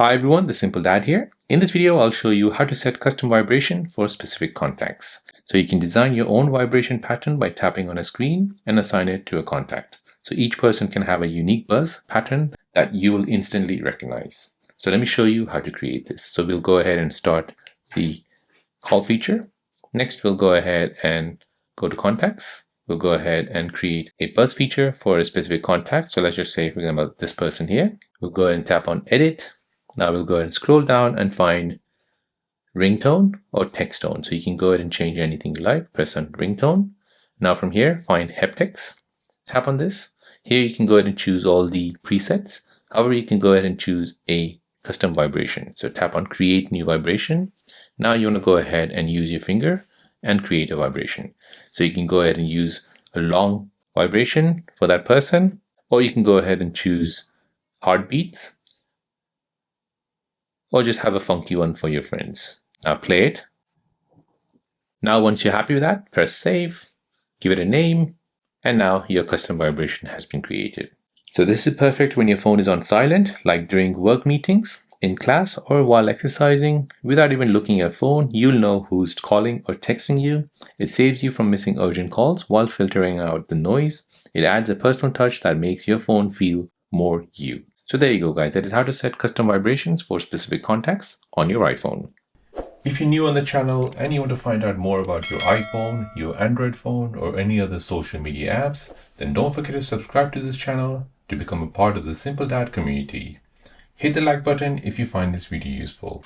Hi everyone, the Simple Dad here. In this video, I'll show you how to set custom vibration for specific contacts. So you can design your own vibration pattern by tapping on a screen and assign it to a contact. So each person can have a unique buzz pattern that you will instantly recognize. So let me show you how to create this. So we'll go ahead and start the call feature. Next, we'll go ahead and go to contacts. We'll go ahead and create a buzz feature for a specific contact. So let's just say, for example, this person here. We'll go ahead and tap on edit. Now we'll go ahead and scroll down and find ringtone or text tone. So you can go ahead and change anything you like. Press on ringtone. Now from here, find haptics. Tap on this. Here you can go ahead and choose all the presets. However, you can go ahead and choose a custom vibration. So tap on create new vibration. Now you want to go ahead and use your finger and create a vibration. So you can go ahead and use a long vibration for that person, or you can go ahead and choose heartbeats, or just have a funky one for your friends. Now play it. Now once you're happy with that, press save, give it a name, and now your custom vibration has been created. So this is perfect when your phone is on silent, like during work meetings, in class, or while exercising. Without even looking at your phone, you'll know who's calling or texting you. It saves you from missing urgent calls while filtering out the noise. It adds a personal touch that makes your phone feel more you. So there you go, guys. That is how to set custom vibrations for specific contacts on your iPhone. If you're new on the channel and you want to find out more about your iPhone, your Android phone, or any other social media apps, then don't forget to subscribe to this channel to become a part of the Simple Dad community. Hit the like button if you find this video useful.